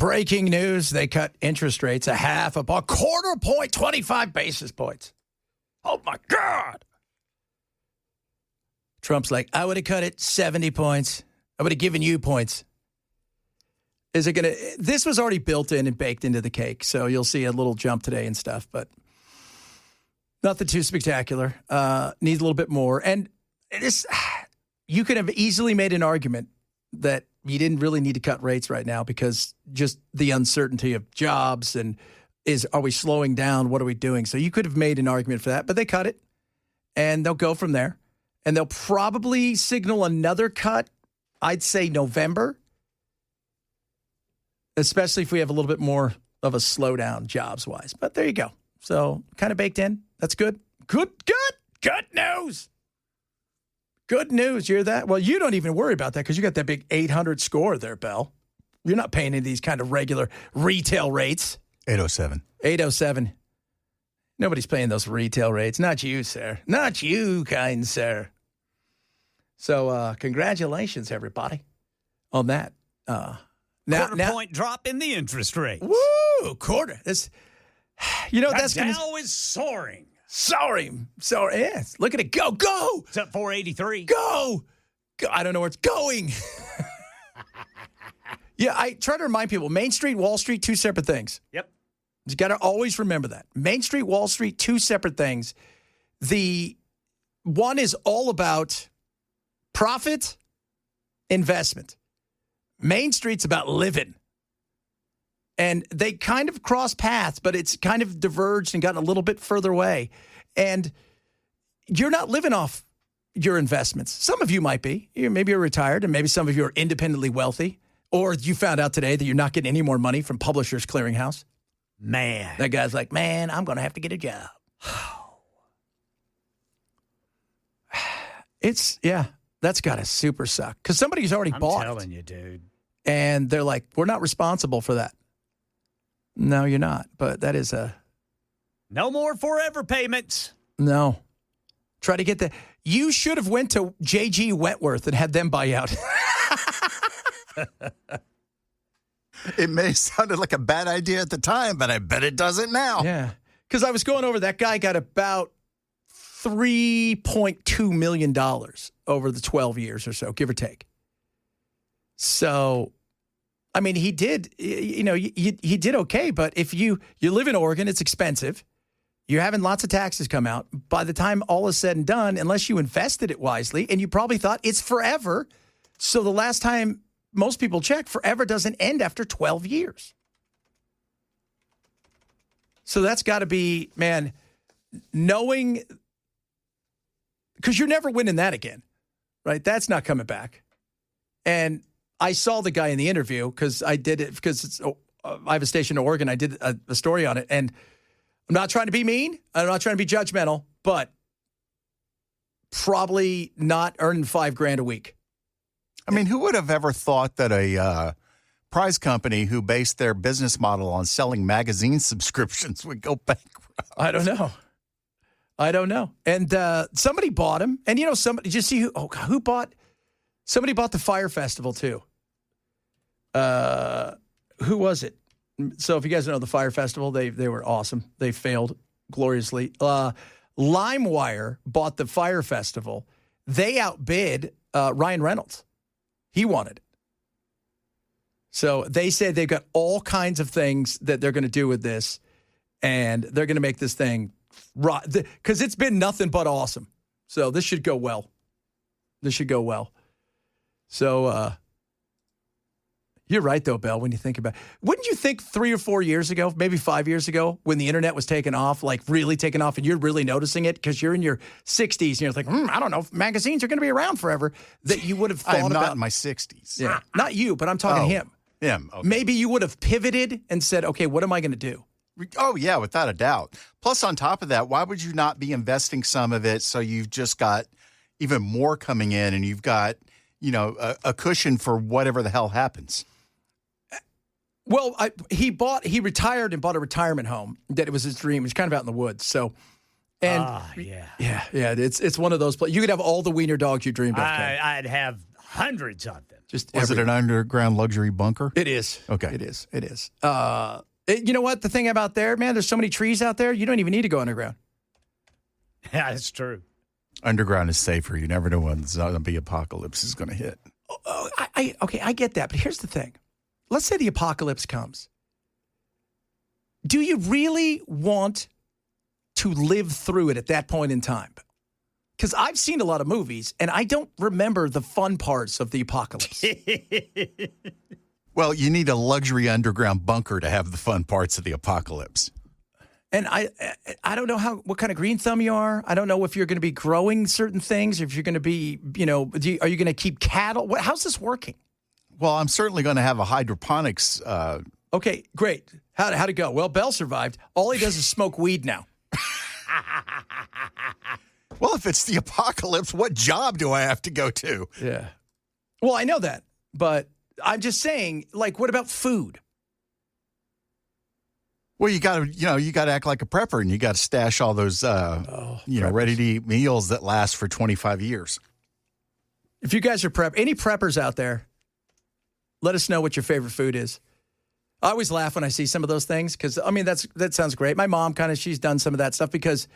Breaking news, they cut interest rates a quarter point, 25 basis points. Oh, my God. Trump's like, I would have cut it 70 points. I would have given you points. Is it going to – this was already built in and baked into the cake, so you'll see a little jump today and stuff, but nothing too spectacular. Needs a little bit more. And this, you could have easily made an argument that you didn't really need to cut rates right now because just the uncertainty of jobs and are we slowing down? What are we doing? So you could have made an argument for that, but they cut it, and they'll go from there. And they'll probably signal another cut, I'd say November, especially if we have a little bit more of a slowdown jobs-wise. But there you go. So kind of baked in. That's good. Good news. Good news. You hear that? Well, you don't even worry about that because you got that big 800 score there, Bell. You're not paying any of these kind of regular retail rates. 807. 807. Nobody's paying those retail rates. Not you, sir. Not you, kind sir. So congratulations, everybody, on that. Quarter point drop in the interest rate. Woo! Quarter. That's Dow is soaring. Soaring. Yes. Look at it go. Go. It's at 483. Go. I don't know where it's going. Yeah, I try to remind people, Main Street, Wall Street, two separate things. Yep. You got to always remember that. Main Street, Wall Street, two separate things. The one is all about profit, investment. Main Street's about living. And they kind of cross paths, but it's kind of diverged and gotten a little bit further away. And you're not living off your investments. Some of you might be. Maybe you're retired, and maybe some of you are independently wealthy. Or you found out today that you're not getting any more money from Publishers Clearinghouse. Man. That guy's like, man, I'm going to have to get a job. That's got to super suck. Because somebody's already bought. I'm telling you, dude. And they're like, we're not responsible for that. No, you're not. But that is a... No more forever payments. No. Try to get the... You should have went to J.G. Wentworth and had them buy out. It may have sounded like a bad idea at the time, but I bet it doesn't now. Yeah. Because I was going over, that guy got about $3.2 million over the 12 years or so, give or take. So, I mean, he did, he did okay. But if you live in Oregon, it's expensive. You're having lots of taxes come out. By the time all is said and done, unless you invested it wisely, and you probably thought it's forever. So the last time most people check, forever doesn't end after 12 years. So that's got to be, man, knowing, because you're never winning that again, right? That's not coming back. And I saw the guy in the interview because I did it because I have a station in Oregon. I did a story on it. And I'm not trying to be mean. I'm not trying to be judgmental, but probably not earning $5,000 a week. I mean, who would have ever thought that a prize company who based their business model on selling magazine subscriptions would go bankrupt? I don't know. And somebody bought him. And, somebody, did you see who bought? Somebody bought the Fire Festival, too. Who was it? So if you guys know the Fire Festival, they were awesome. They failed gloriously. LimeWire bought the Fire Festival. They outbid Ryan Reynolds. He wanted it. So they said they've got all kinds of things that they're going to do with this, and they're going to make this thing right because it's been nothing but awesome. So this should go well. So you're right, though, Bell, when you think about it. Wouldn't you think 3 or 4 years ago, maybe 5 years ago, when the internet was taking off, like really taking off, and you're really noticing it because you're in your 60s and you're like, I don't know if magazines are going to be around forever, that you would have thought I'm about. not in my 60s. Yeah, not you, but I'm talking him. Him. Okay. Maybe you would have pivoted and said, okay, what am I going to do? Oh, yeah, without a doubt. Plus, on top of that, why would you not be investing some of it so you've just got even more coming in and you've got, a cushion for whatever the hell happens? Well, he retired and bought a retirement home. That it was his dream. It's kind of out in the woods. So, and yeah. It's one of those places. You could have all the wiener dogs you dreamed of. I'd have hundreds of them. Was it an underground luxury bunker? It is. Okay. It is. It is. You know what? The thing about there, man, there's so many trees out there, you don't even need to go underground. Yeah, that's true. Underground is safer. You never know when the zombie apocalypse is going to hit. Okay, I get that. But here's the thing. Let's say the apocalypse comes. Do you really want to live through it at that point in time? Because I've seen a lot of movies, and I don't remember the fun parts of the apocalypse. Well, you need a luxury underground bunker to have the fun parts of the apocalypse. And I don't know what kind of green thumb you are. I don't know if you're going to be growing certain things, if you're going to be, are you going to keep cattle? How's this working? Well, I'm certainly going to have a hydroponics. Okay, great. How'd it go? Well, Bell survived. All he does is smoke weed now. Well, if it's the apocalypse, what job do I have to go to? Yeah. Well, I know that, but I'm just saying, like, what about food? Well, you got to act like a prepper, and you got to stash all those, ready to eat meals that last for 25 years. If you guys are any preppers out there, let us know what your favorite food is. I always laugh when I see some of those things because, that sounds great. My mom she's done some of that stuff because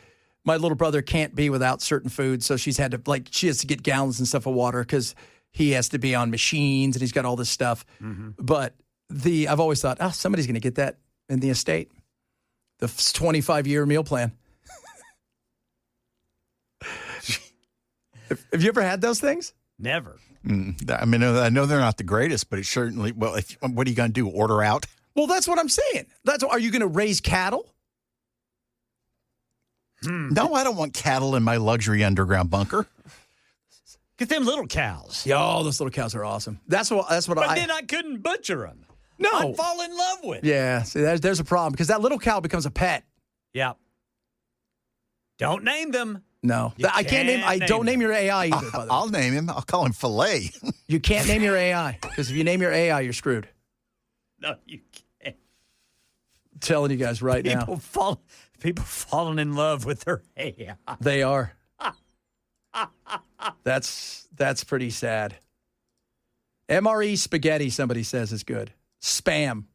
my little brother can't be without certain foods. So she has to get gallons and stuff of water because he has to be on machines and he's got all this stuff. Mm-hmm. But I've always thought, somebody's going to get that in the estate. The 25-year meal plan. Have you ever had those things? Never. I know they're not the greatest, but it certainly, what are you going to do, order out? Well, that's what I'm saying. Are you going to raise cattle? No, I don't want cattle in my luxury underground bunker. Get them little cows. Yo, those little cows are awesome. That's what But then I couldn't butcher them. No. I'd fall in love with it. Yeah, see, there's a problem because that little cow becomes a pet. Yeah. Don't name them. No. I can't name. I don't name your AI either, by the way. I'll name him. I'll call him Filet. You can't name your AI because if you name your AI, you're screwed. No, you can't. I'm telling you guys right now. People falling in love with their AI. They are. That's pretty sad. MRE spaghetti, somebody says, is good. Spam.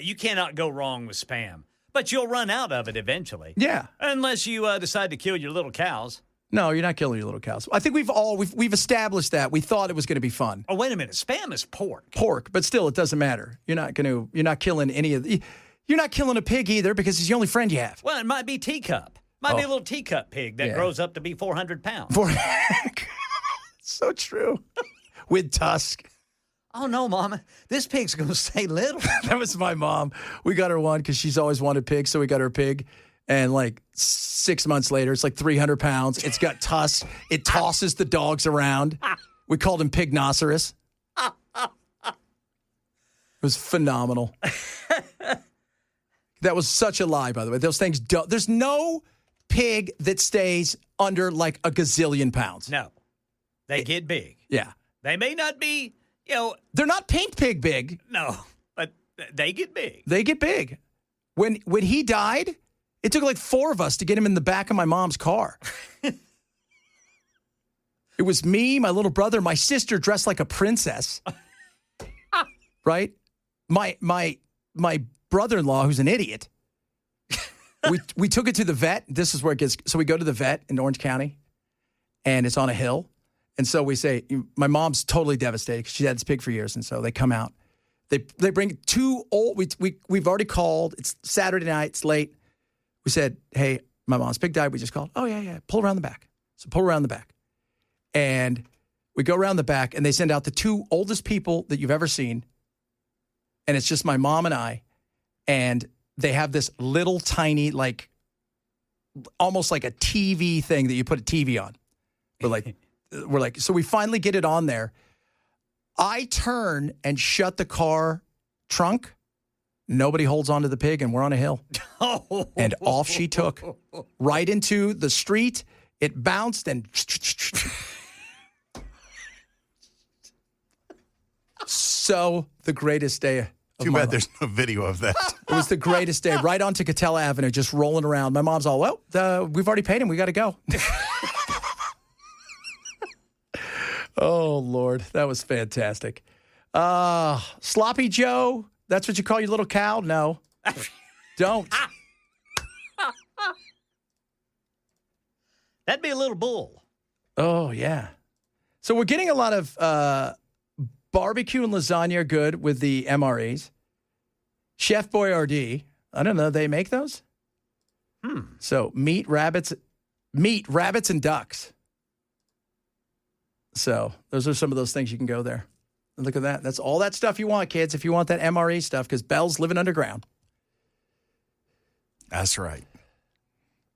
You cannot go wrong with spam. But you'll run out of it eventually. Yeah. Unless you decide to kill your little cows. No, you're not killing your little cows. I think we've established that. We thought it was going to be fun. Oh, wait a minute. Spam is pork. Pork, but still, it doesn't matter. You're not killing any of the. You're not killing a pig either because he's the only friend you have. Well, it might be teacup. Might be a little teacup pig that grows up to be 400 pounds. So true. With tusk. Oh, no, Mama. This pig's going to stay little. That was my mom. We got her one because she's always wanted pigs, so we got her a pig. And 6 months later, it's 300 pounds. It's got tusks. It tosses the dogs around. We called him Pignoceros. It was phenomenal. That was such a lie, by the way. Those things don't. There's no pig that stays under a gazillion pounds. No. They get big. Yeah. They may not be, They're not pink pig big. No, but they get big. They get big. When he died, it took 4 of us to get him in the back of my mom's car. It was me, my little brother, my sister dressed like a princess. Right? My brother-in-law, who's an idiot. We took it to the vet. This is where it gets. So we go to the vet in Orange County, and it's on a hill. And so we say, my mom's totally devastated because she had this pig for years. And so they come out. They bring 2 old. We've already called. It's Saturday night. It's late. We said, hey, my mom's pig died. We just called. Oh, yeah. Pull around the back. So pull around the back. And we go around the back, and they send out the 2 oldest people that you've ever seen. And it's just my mom and I. And they have this little tiny, almost like a TV thing that you put a TV on. So we finally get it on there. I turn and shut the car trunk. Nobody holds onto the pig, and we're on a hill. And off she took, right into the street. It bounced and... So the greatest day of Too my bad life. there's no video of that. It was the greatest day, right onto Catella Avenue, just rolling around. My mom's all, we've already paid him. We got to go. Oh, Lord. That was fantastic. Sloppy Joe, that's what you call your little cow? No. Don't. That'd be a little bull. Oh, yeah. So we're getting a lot of barbecue and lasagna are good with the MREs. Chef Boyardee, I don't know, they make those? So meat, rabbits, and ducks. So those are some of those things you can go there. And look at that. That's all that stuff you want, kids, if you want that MRE stuff, because Bell's living underground. That's right.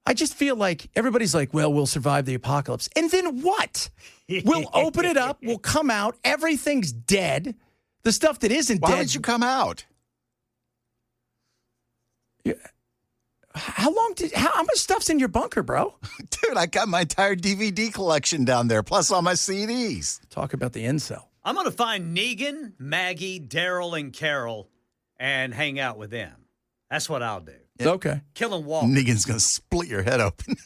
I just feel like everybody's like, well, we'll survive the apocalypse. And then what? We'll open it up. We'll come out. Everything's dead. The stuff that isn't dead. Why would you come out? Yeah. How much stuff's in your bunker, bro? Dude, I got my entire DVD collection down there, plus all my CDs. Talk about the incel. I'm going to find Negan, Maggie, Daryl, and Carol and hang out with them. That's what I'll do. Okay. Kill and walk. Negan's going to split your head open.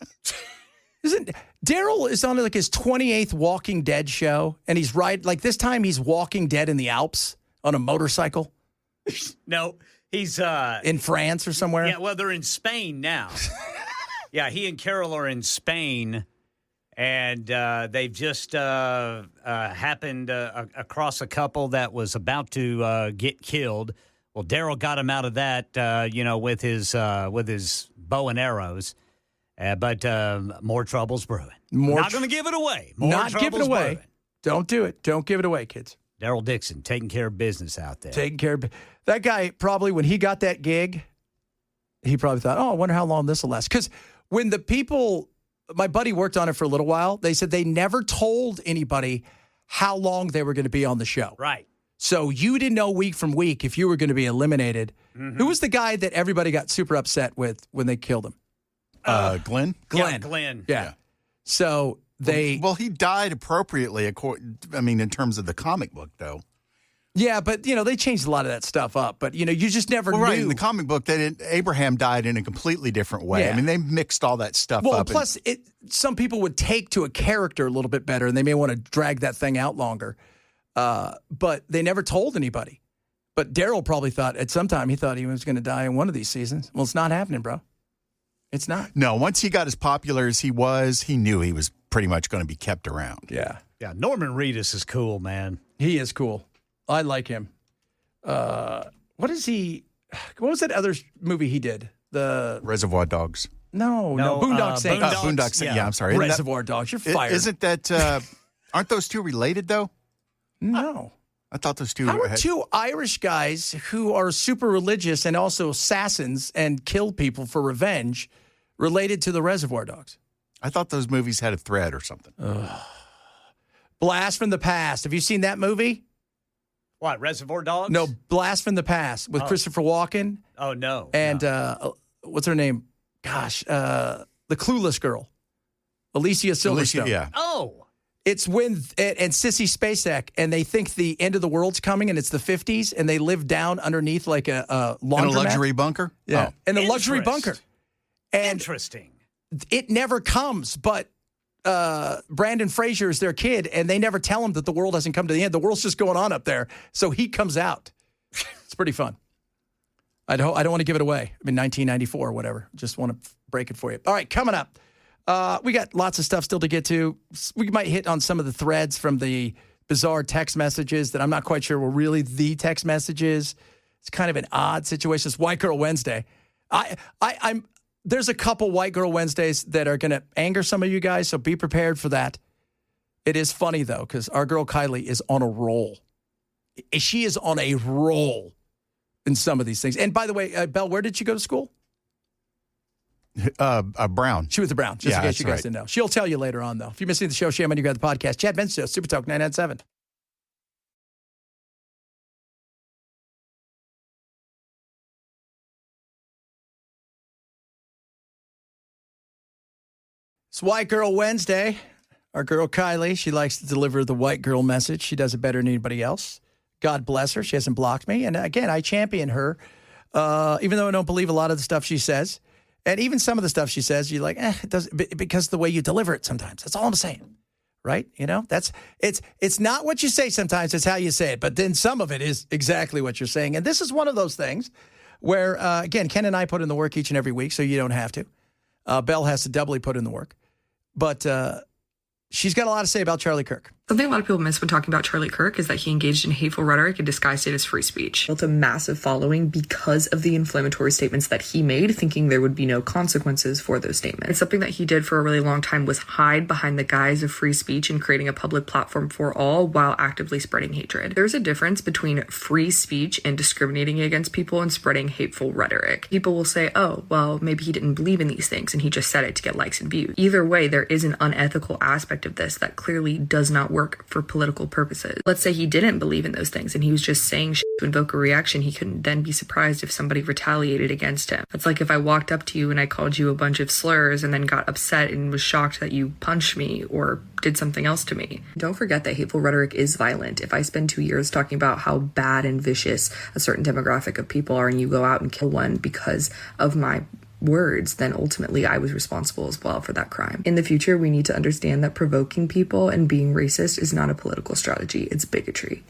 Isn't Daryl is on like his 28th Walking Dead show, and he's this time he's Walking Dead in the Alps on a motorcycle? No, he's in France or somewhere? Yeah, well, they're in Spain now. Yeah, he and Carol are in Spain, and they've just happened across a couple that was about to get killed. Well, Daryl got him out of that, with his bow and arrows. But more trouble's brewing. Not going to give it away. Not give it away. Brewing. Don't do it. Don't give it away, kids. Daryl Dixon taking care of business out there. Taking care of that guy. Probably when he got that gig, he probably thought, "Oh, I wonder how long this will last." Because when the people, my buddy worked on it for a little while. They said they never told anybody how long they were going to be on the show. Right. So you didn't know week from week if you were going to be eliminated. Mm-hmm. Who was the guy that everybody got super upset with when they killed him? Glenn? Yeah, Glenn. Yeah. So they... Well, he died appropriately, in terms of the comic book, though. Yeah, but, they changed a lot of that stuff up. But, you just never knew. Right, in the comic book, Abraham died in a completely different way. Yeah. They mixed all that stuff up. Well, plus, some people would take to a character a little bit better, and they may want to drag that thing out longer. But they never told anybody. But Daryl probably thought at some time he thought he was going to die in one of these seasons. Well, it's not happening, bro. It's not. No, once he got as popular as he was, he knew he was pretty much going to be kept around. Yeah. Yeah, Norman Reedus is cool, man. He is cool. I like him. What was that other movie he did? The Reservoir Dogs. No, Boondock Saints. Boondock Saints. Yeah, I'm sorry. Reservoir Dogs. You're fired. Isn't that, aren't those two related, though? No. I thought those two How are two Irish guys who are super religious and also assassins and kill people for revenge related to the Reservoir Dogs? I thought those movies had a thread or something. Blast from the Past. Have you seen that movie? What, Reservoir Dogs? No, Blast from the Past with Christopher Walken. Oh, no. And what's her name? Gosh, the Clueless girl. Alicia Silverstone. Yeah. Oh. It's when, and Sissy Spacek, and they think the end of the world's coming, and it's the 50s, and they live down underneath like a laundromat. In a luxury bunker? Yeah, in a luxury bunker. And interesting. It never comes, but Brandon Fraser is their kid, and they never tell him that the world hasn't come to the end. The world's just going on up there, so he comes out. It's pretty fun. I don't want to give it away. 1994 or whatever. Just want to break it for you. All right, coming up. We got lots of stuff still to get to. We might hit on some of the threads from the bizarre text messages that I'm not quite sure were really the text messages. It's kind of an odd situation. It's White Girl Wednesday. There's a couple White Girl Wednesdays that are going to anger some of you guys, so be prepared for that. It is funny, though, because our girl Kylie is on a roll. She is on a roll in some of these things. And by the way, Belle, where did she go to school? Brown. She was a Brown, just in case you guys didn't know. She'll tell you later on, though. If you're missing the show, share on you got the podcast. Chad Benson Show, Super Talk 997. It's White Girl Wednesday. Our girl Kylie, she likes to deliver the white girl message. She does it better than anybody else. God bless her. She hasn't blocked me. And again, I champion her, even though I don't believe a lot of the stuff she says. And even some of the stuff she says, you're like, it doesn't, because of the way you deliver it sometimes. That's all I'm saying, right? It's not what you say sometimes, it's how you say it. But then some of it is exactly what you're saying. And this is one of those things where, again, Ken and I put in the work each and every week, so you don't have to. Belle has to doubly put in the work. But she's got a lot to say about Charlie Kirk. Something a lot of people miss when talking about Charlie Kirk is that he engaged in hateful rhetoric and disguised it as free speech. Built a massive following because of the inflammatory statements that he made, thinking there would be no consequences for those statements. And something that he did for a really long time was hide behind the guise of free speech and creating a public platform for all while actively spreading hatred. There's a difference between free speech and discriminating against people and spreading hateful rhetoric. People will say, oh, well, maybe he didn't believe in these things and he just said it to get likes and views. Either way, there is an unethical aspect of this that clearly does not work for political purposes. Let's say he didn't believe in those things and he was just saying shit to invoke a reaction. He couldn't then be surprised if somebody retaliated against him. It's like if I walked up to you and I called you a bunch of slurs and then got upset and was shocked that you punched me or did something else to me. Don't forget that hateful rhetoric is violent. If I spend 2 years talking about how bad and vicious a certain demographic of people are and you go out and kill one because of my words, then ultimately I was responsible as well for that crime. In the future, we need to understand that provoking people and being racist is not a political strategy. It's bigotry.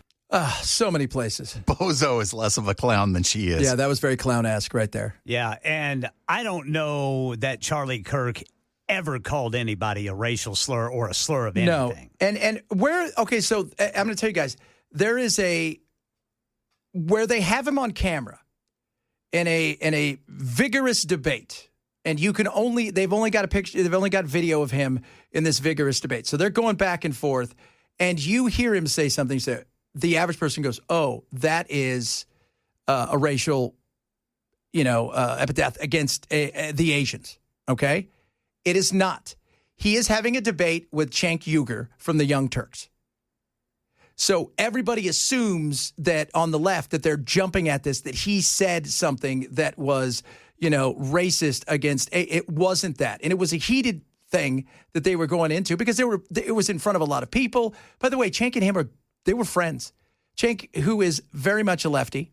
So many places. Bozo is less of a clown than she is. Yeah, that was very clown-esque right there. Yeah, and I don't know that Charlie Kirk ever called anybody a racial slur or a slur of anything. No. And where, okay, so I'm going to tell you guys, there is where they have him on camera in a vigorous debate, and they've only got a picture, they've only got video of him in this vigorous debate. So they're going back and forth, and you hear him say something, so the average person goes, oh, that is a racial, epithet against the Asians, okay? It is not. He is having a debate with Cenk Uygur from the Young Turks. So everybody assumes that on the left that they're jumping at this, that he said something that was, racist against. It wasn't that. And it was a heated thing that they were going into because it was in front of a lot of people. By the way, Cenk and him they were friends. Cenk, who is very much a lefty,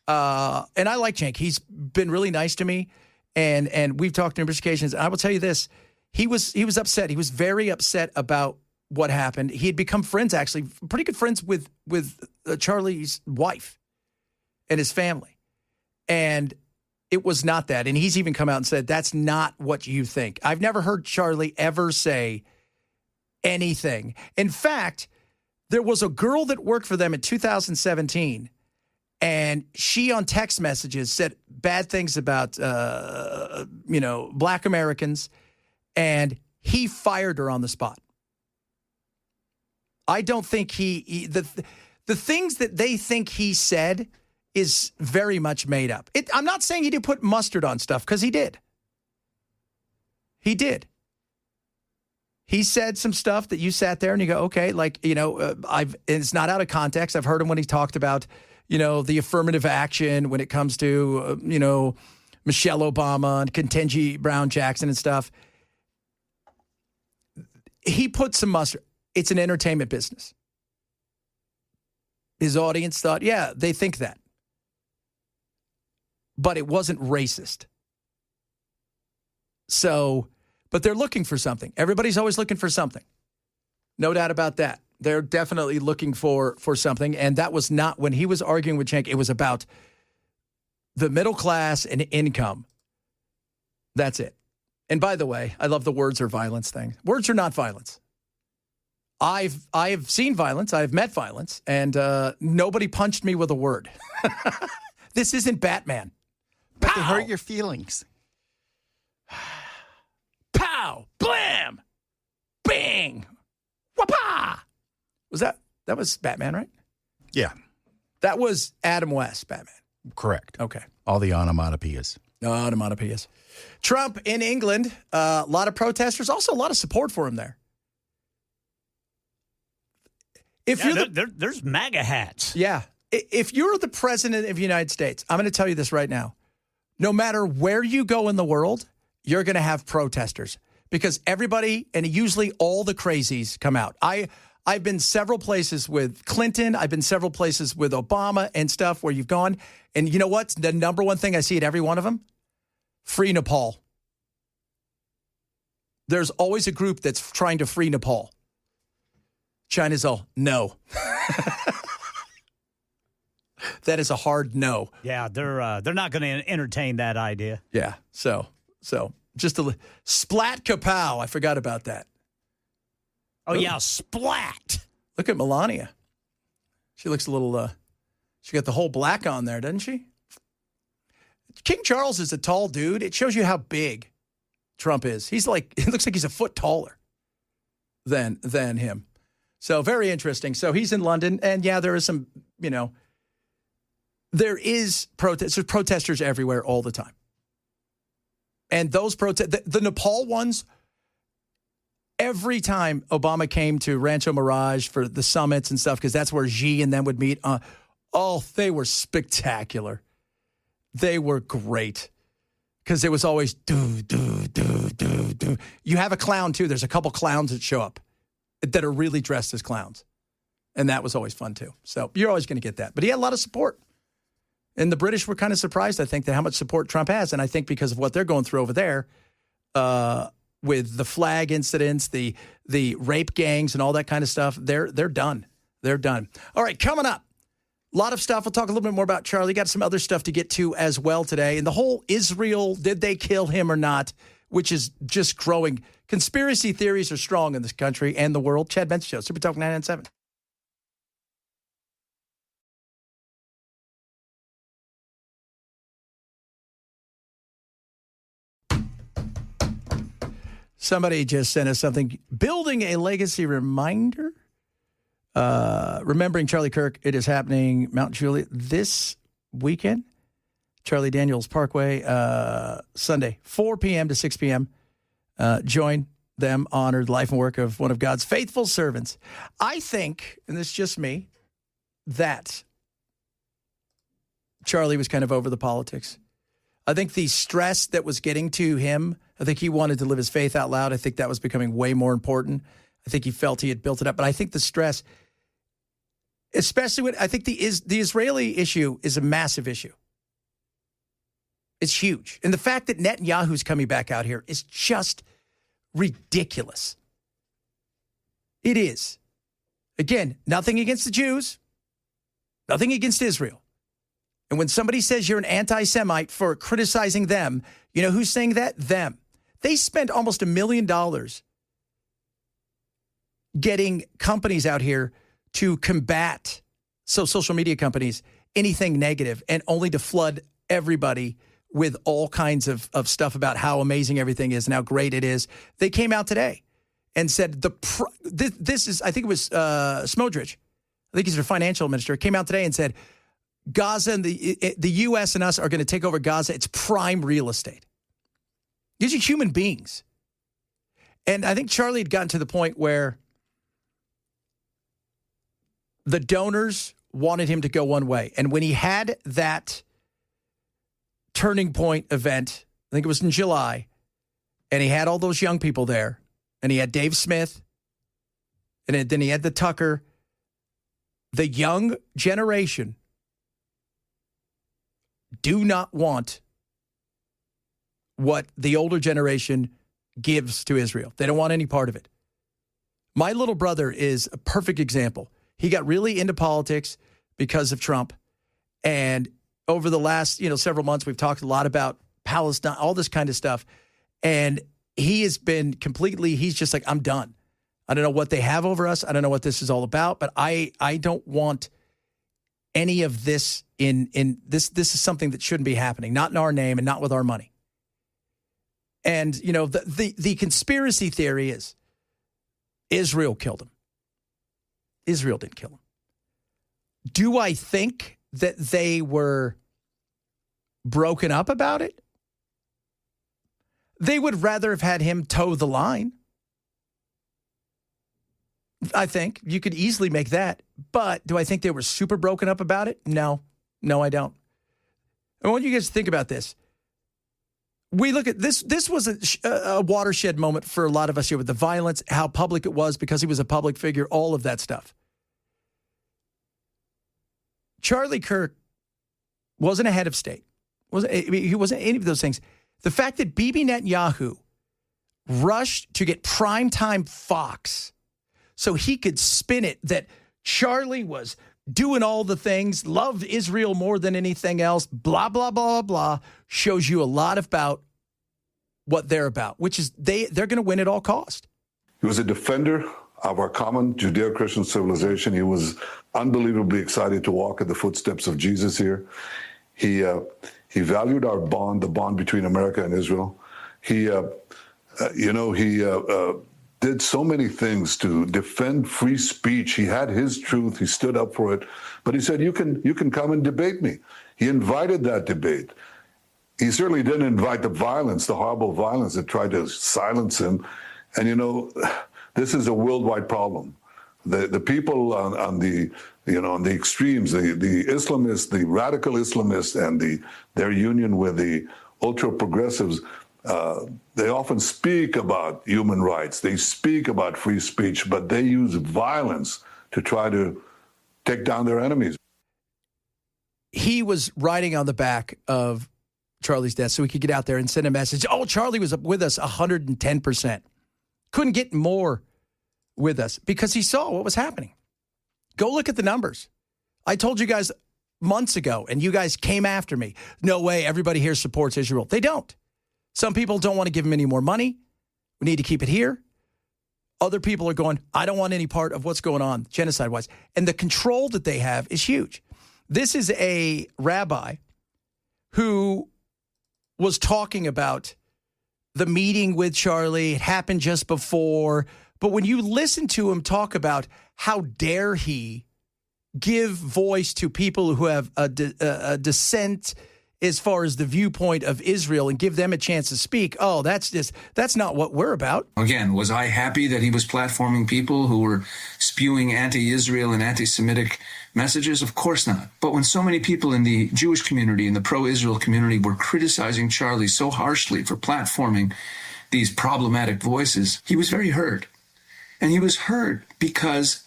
and I like Cenk. He's been really nice to me, and we've talked numerous occasions. I will tell you this: he was upset. He was very upset about what happened. He had become friends, actually, pretty good friends with Charlie's wife and his family. And it was not that. And he's even come out and said, that's not what you think. I've never heard Charlie ever say anything. In fact, there was a girl that worked for them in 2017, and she on text messages said bad things about, Black Americans, and he fired her on the spot. I don't think the things that they think he said is very much made up. I'm not saying he didn't put mustard on stuff, because he did. He did. He said some stuff that you sat there and you go, okay, it's not out of context. I've heard him when he talked about, the affirmative action when it comes to, Michelle Obama and Ketanji Brown Jackson and stuff. He put some mustard. It's an entertainment business. His audience thought, yeah, they think that. But it wasn't racist. So, but they're looking for something. Everybody's always looking for something. No doubt about that. They're definitely looking for something. And that was not, when he was arguing with Cenk, it was about the middle class and income. That's it. And by the way, I love the words are violence thing. Words are not violence. I've seen violence. I've met violence, and nobody punched me with a word. This isn't Batman. But they hurt your feelings. Pow! Blam! Bing! Wapa! That was Batman, right? Yeah. That was Adam West, Batman. Correct. Okay. All the onomatopoeias. Onomatopoeias. Trump in England, a lot of protesters, also a lot of support for him there. There's MAGA hats. Yeah. If you're the president of the United States, I'm going to tell you this right now. No matter where you go in the world, you're going to have protesters because everybody and usually all the crazies come out. I've been several places with Clinton. I've been several places with Obama and stuff where you've gone. And you know what? The number one thing I see at every one of them? Free Nepal. There's always a group that's trying to free Nepal. China's all, no. That is a hard no. Yeah, they're not going to entertain that idea. Yeah, so just a splat kapow. I forgot about that. Oh, yeah, splat. Look at Melania. She looks a little, she got the whole black on there, doesn't she? King Charles is a tall dude. It shows you how big Trump is. He's like, it looks like he's a foot taller than him. So very interesting. So he's in London, and yeah, there is some, there is protesters everywhere all the time. And those the Nepal ones, every time Obama came to Rancho Mirage for the summits and stuff, because that's where Xi and them would meet, they were spectacular. They were great. Because it was always do. You have a clown, too. There's a couple clowns that show up that are really dressed as clowns. And that was always fun, too. So you're always going to get that. But he had a lot of support. And the British were kind of surprised, I think, at how much support Trump has. And I think because of what they're going through over there with the flag incidents, the rape gangs and all that kind of stuff, they're done. They're done. All right, coming up, a lot of stuff. We'll talk a little bit more about Charlie. Got some other stuff to get to as well today. And the whole Israel, did they kill him or not, which is just growing. Conspiracy theories are strong in this country and the world. Chad Benson Show, Super Talk 997. Somebody just sent us something. Building a legacy reminder. Remembering Charlie Kirk. It is happening Mount Juliet this weekend. Charlie Daniels Parkway, Sunday, 4 p.m. to 6 p.m. Join them, honor the life and work of one of God's faithful servants. I think, and this is just me, that Charlie was kind of over the politics. I think the stress that was getting to him, I think he wanted to live his faith out loud. I think that was becoming way more important. I think he felt he had built it up. But I think the stress, especially when I think the Israeli issue is a massive issue. It's huge. And the fact that Netanyahu's coming back out here is just ridiculous. It is. Again, nothing against the Jews, nothing against Israel. And when somebody says you're an anti-Semite for criticizing them, you know who's saying that? Them. They spent almost $1 million getting companies out here to combat, so social media companies, anything negative, and only to flood everybody with all kinds of stuff about how amazing everything is and how great it is. They came out today and said this is, I think it was Smodrich, I think he's their financial minister, came out today and said, Gaza and the U.S. and us are going to take over Gaza. It's prime real estate. These are human beings. And I think Charlie had gotten to the point where the donors wanted him to go one way. And when he had that turning point event, I think it was in July, and he had all those young people there, and he had Dave Smith, and then he had the Tucker, the young generation do not want what the older generation gives to Israel. They don't want any part of it. My little brother is a perfect example. He got really into politics because of Trump. And over the last, several months, we've talked a lot about Palestine, all this kind of stuff. And he has been he's just like, I'm done. I don't know what they have over us. I don't know what this is all about, but I don't want any of this in this. This is something that shouldn't be happening, not in our name and not with our money. And, the conspiracy theory is Israel killed him. Israel didn't kill him. Do I think that they were broken up about it? They would rather have had him toe the line. I think you could easily make that. But do I think they were super broken up about it? No, I don't. I want you guys to think about this. We look at this. This was a watershed moment for a lot of us here with the violence, how public it was because he was a public figure, all of that stuff. Charlie Kirk wasn't a head of state. He wasn't any of those things. The fact that Bibi Netanyahu rushed to get primetime Fox so he could spin it that Charlie was doing all the things, loved Israel more than anything else, blah, blah, blah, blah, shows you a lot about what they're about, which is they're going to win at all cost. He was a defender of our common Judeo-Christian civilization. He was unbelievably excited to walk in the footsteps of Jesus here. He valued our bond, the bond between America and Israel. He did so many things to defend free speech. He had his truth. He stood up for it. But he said, you can come and debate me. He invited that debate. He certainly didn't invite the violence, the horrible violence that tried to silence him. And, this is a worldwide problem. The people on the extremes, the Islamists, the radical Islamists, and their union with the ultra-progressives, they often speak about human rights. They speak about free speech, but they use violence to try to take down their enemies. He was riding on the back of Charlie's death so he could get out there and send a message. Oh, Charlie was with us 110%. Couldn't get more with us because he saw what was happening. Go look at the numbers. I told you guys months ago, and you guys came after me. No way, everybody here supports Israel. They don't. Some people don't want to give him any more money. We need to keep it here. Other people are going, I don't want any part of what's going on genocide-wise. And the control that they have is huge. This is a rabbi who was talking about the meeting with Charlie. It happened just before. But when you listen to him talk about how dare he give voice to people who have a dissent as far as the viewpoint of Israel and give them a chance to speak, that's not what we're about. Again, was I happy that he was platforming people who were spewing anti-Israel and anti-Semitic messages? Of course not. But when so many people in the Jewish community and the pro-Israel community were criticizing Charlie so harshly for platforming these problematic voices, he was very hurt. And he was hurt because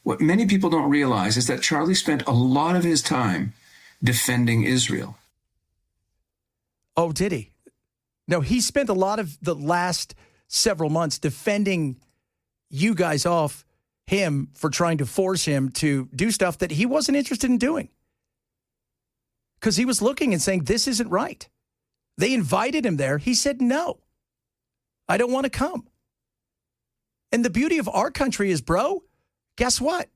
what many people don't realize is that Charlie spent a lot of his time defending Israel. Oh, did he? No, he spent a lot of the last several months defending you guys off him for trying to force him to do stuff that he wasn't interested in doing. Because he was looking and saying, this isn't right. They invited him there. He said, no, I don't want to come. And the beauty of our country is, bro, guess what?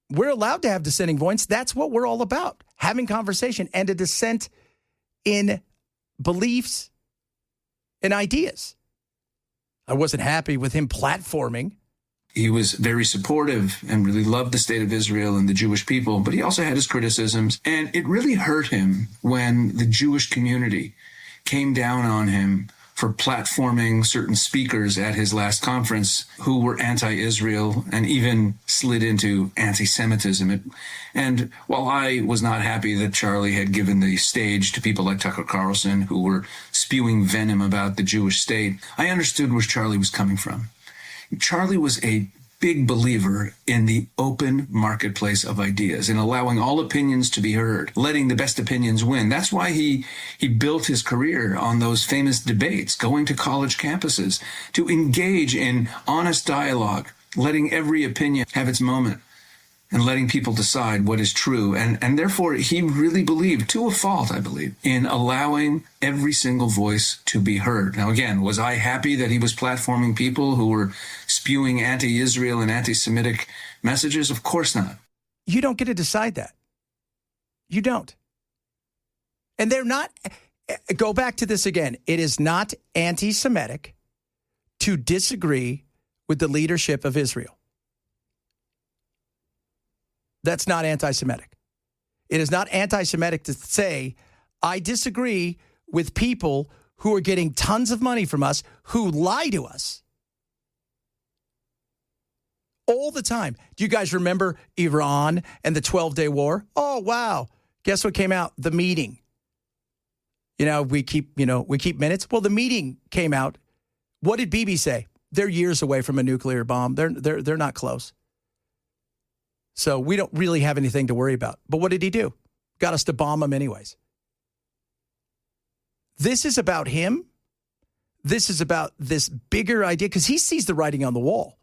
We're allowed to have dissenting voice. That's what we're all about, having conversation and a dissent in beliefs and ideas. I wasn't happy with him platforming. He was very supportive and really loved the state of Israel and the Jewish people, but he also had his criticisms. And it really hurt him when the Jewish community came down on him for platforming certain speakers at his last conference who were anti-Israel and even slid into anti-Semitism. And while I was not happy that Charlie had given the stage to people like Tucker Carlson who were spewing venom about the Jewish state, I understood where Charlie was coming from. Charlie was a big believer in the open marketplace of ideas and allowing all opinions to be heard, letting the best opinions win. That's why he built his career on those famous debates, going to college campuses to engage in honest dialogue, letting every opinion have its moment and letting people decide what is true. And therefore, he really believed, to a fault, I believe, in allowing every single voice to be heard. Now, again, was I happy that he was platforming people who were spewing anti-Israel and anti-Semitic messages? Of course not. You don't get to decide that. You don't. And they're not, go back to this again. It is not anti-Semitic to disagree with the leadership of Israel. That's not anti-Semitic. It is not anti-Semitic to say, I disagree with people who are getting tons of money from us, who lie to us all the time. Do you guys remember Iran and the 12-day war? Oh, wow. Guess what came out? The meeting. We keep minutes. Well, the meeting came out. What did Bibi say? They're years away from a nuclear bomb. They're not close. So we don't really have anything to worry about. But what did he do? Got us to bomb him anyways. This is about him. This is about this bigger idea because he sees the writing on the wall.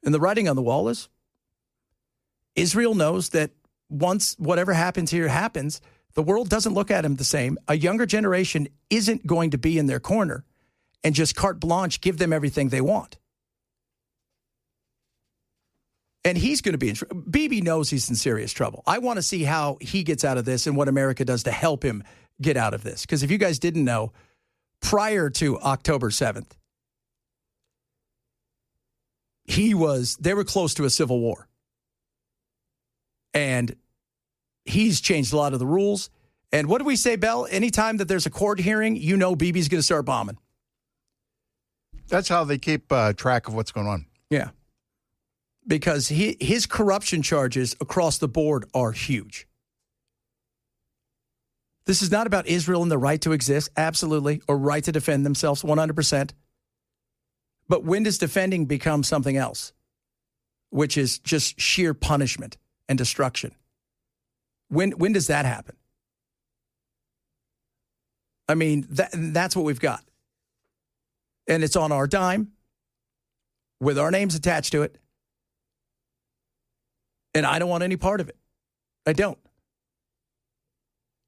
And the writing on the wall is Israel knows that once whatever happens here happens, the world doesn't look at them the same. A younger generation isn't going to be in their corner and just carte blanche give them everything they want. And he's going to be in trouble. Bibi knows he's in serious trouble. I want to see how he gets out of this and what America does to help him get out of this. Because if you guys didn't know, prior to October 7th, they were close to a civil war. And he's changed a lot of the rules. And what do we say, Bell? Anytime that there's a court hearing, you know Bibi's going to start bombing. That's how they keep track of what's going on. Yeah. Because his corruption charges across the board are huge. This is not about Israel and the right to exist, absolutely, or right to defend themselves, 100%. But when does defending become something else, which is just sheer punishment and destruction? When does that happen? I mean, that's what we've got. And it's on our dime with our names attached to it. And I don't want any part of it. I don't.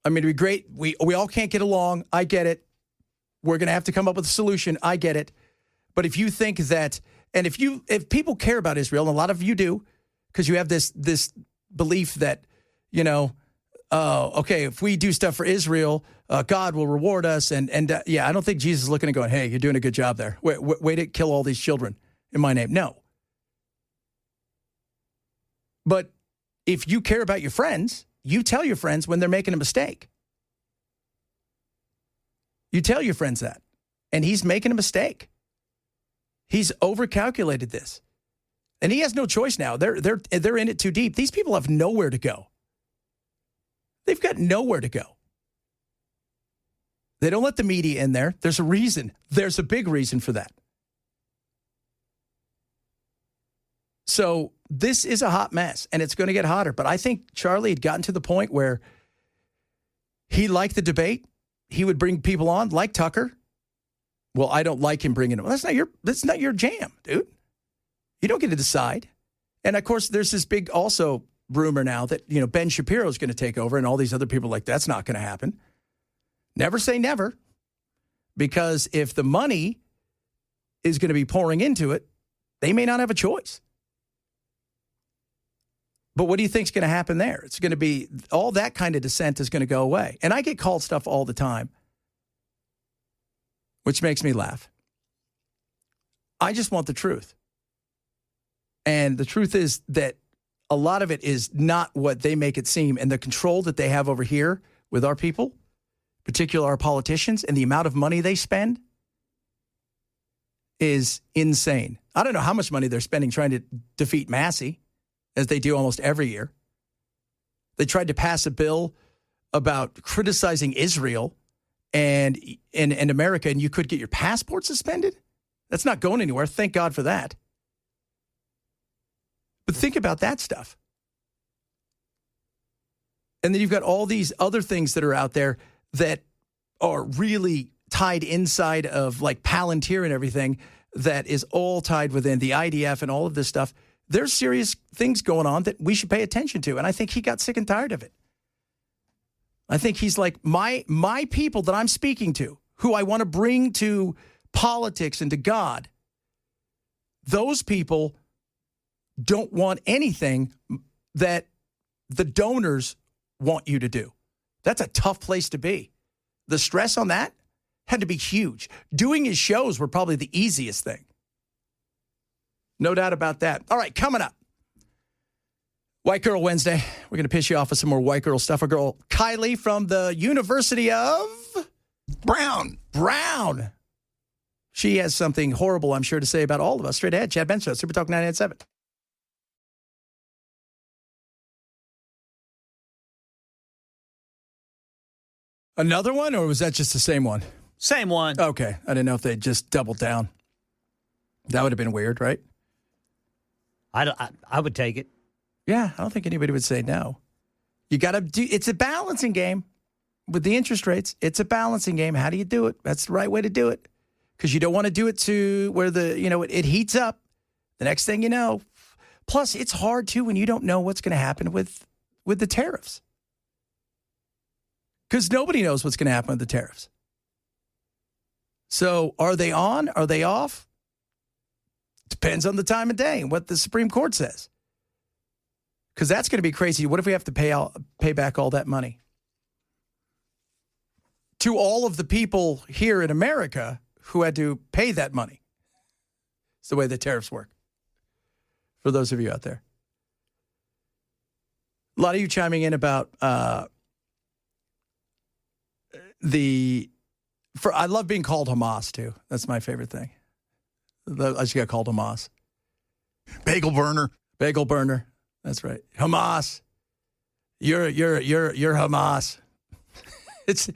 I mean, it'd be great. We all can't get along. I get it. We're going to have to come up with a solution. I get it. But if you think that, and if people care about Israel, and a lot of you do, because you have this belief that, okay, if we do stuff for Israel, God will reward us. And I don't think Jesus is looking and going, hey, you're doing a good job there. Way to kill all these children in my name. No. But if you care about your friends, you tell your friends when they're making a mistake. You tell your friends that. And he's making a mistake. He's overcalculated this. And he has no choice now. They're in it too deep. These people have nowhere to go. They've got nowhere to go. They don't let the media in there. There's a reason. There's a big reason for that. So this is a hot mess, and it's going to get hotter. But I think Charlie had gotten to the point where he liked the debate. He would bring people on, like Tucker. Well, I don't like him bringing them. That's not your jam, dude. You don't get to decide. And, of course, there's this big also rumor now that, Ben Shapiro is going to take over, and all these other people that's not going to happen. Never say never, because if the money is going to be pouring into it, they may not have a choice. But what do you think is going to happen there? It's going to be all that kind of dissent is going to go away. And I get called stuff all the time, which makes me laugh. I just want the truth. And the truth is that a lot of it is not what they make it seem. And the control that they have over here with our people, particularly our politicians, and the amount of money they spend is insane. I don't know how much money they're spending trying to defeat Massey, as they do almost every year. They tried to pass a bill about criticizing Israel and America, and you could get your passport suspended? That's not going anywhere. Thank God for that. But think about that stuff. And then you've got all these other things that are out there that are really tied inside of like Palantir and everything that is all tied within the IDF and all of this stuff. There's serious things going on that we should pay attention to. And I think he got sick and tired of it. I think he's like, my people that I'm speaking to, who I want to bring to politics and to God, those people don't want anything that the donors want you to do. That's a tough place to be. The stress on that had to be huge. Doing his shows were probably the easiest thing. No doubt about that. All right, coming up. White Girl Wednesday. We're going to piss you off with some more white girl stuff. Our girl Kylie from the University of Brown. She has something horrible, I'm sure, to say about all of us. Straight ahead, Chad Benson, Super Talk 98.7. Another one, or was that just the same one? Same one. Okay. I didn't know if they just doubled down. That would have been weird, right? I would take it. Yeah, I don't think anybody would say no. You got to do, it's a balancing game with the interest rates. It's a balancing game. How do you do it? That's the right way to do it. Because you don't want to do it to where it heats up The next thing you know, plus it's hard too when you don't know what's going to happen with the tariffs. Because nobody knows what's going to happen with the tariffs. So are they on? Are they off? Depends on the time of day and what the Supreme Court says. Because that's going to be crazy. What if we have to pay back all that money? To all of the people here in America who had to pay that money. It's the way the tariffs work. For those of you out there. A lot of you chiming in about I love being called Hamas too. That's my favorite thing. I just got called Hamas. Bagel burner. Bagel burner. That's right. Hamas. You're Hamas. It's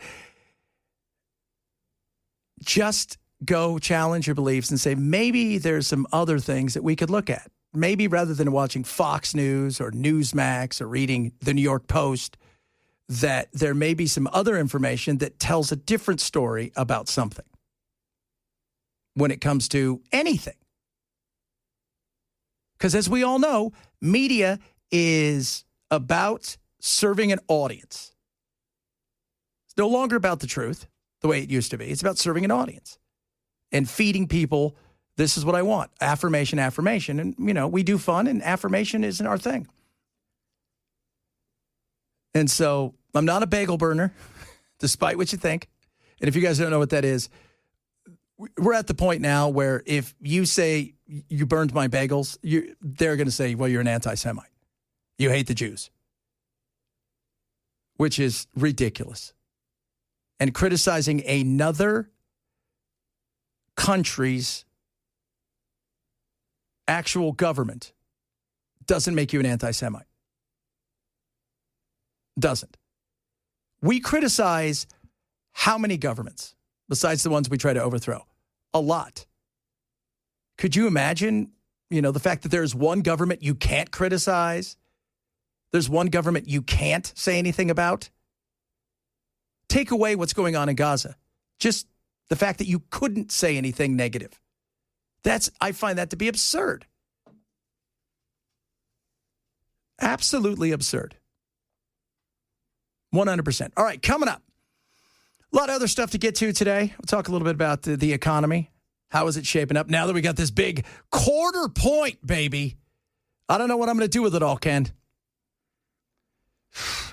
just go challenge your beliefs and say, maybe there's some other things that we could look at. Maybe rather than watching Fox News or Newsmax or reading the New York Post, that there may be some other information that tells a different story about something when it comes to anything. Because as we all know, media is about serving an audience. It's no longer about the truth the way it used to be. It's about serving an audience and feeding people, this is what I want, affirmation. And, we do fun, and affirmation isn't our thing. And so I'm not a bagel burner, despite what you think. And if you guys don't know what that is, we're at the point now where if you say you burned my bagels, they're going to say, well, you're an anti-Semite. You hate the Jews, which is ridiculous. And criticizing another country's actual government doesn't make you an anti-Semite. Doesn't. We criticize how many governments, besides the ones we try to overthrow? A lot. Could you imagine, the fact that there's one government you can't criticize? There's one government you can't say anything about? Take away what's going on in Gaza. Just the fact that you couldn't say anything negative. I find that to be absurd. Absolutely absurd. 100%. All right, coming up. A lot of other stuff to get to today. We'll talk a little bit about the economy. How is it shaping up now that we got this big quarter point, baby? I don't know what I'm going to do with it all, Ken.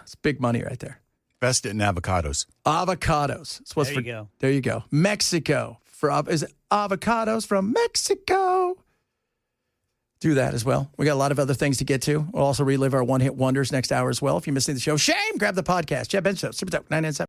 It's big money right there. Invest it in avocados. Avocados. There you go. There you go. Mexico. Is it avocados from Mexico? Do that as well. We got a lot of other things to get to. We'll also relive our one-hit wonders next hour as well. If you're missing the show, shame. Grab the podcast. Benson, Super Talk 997.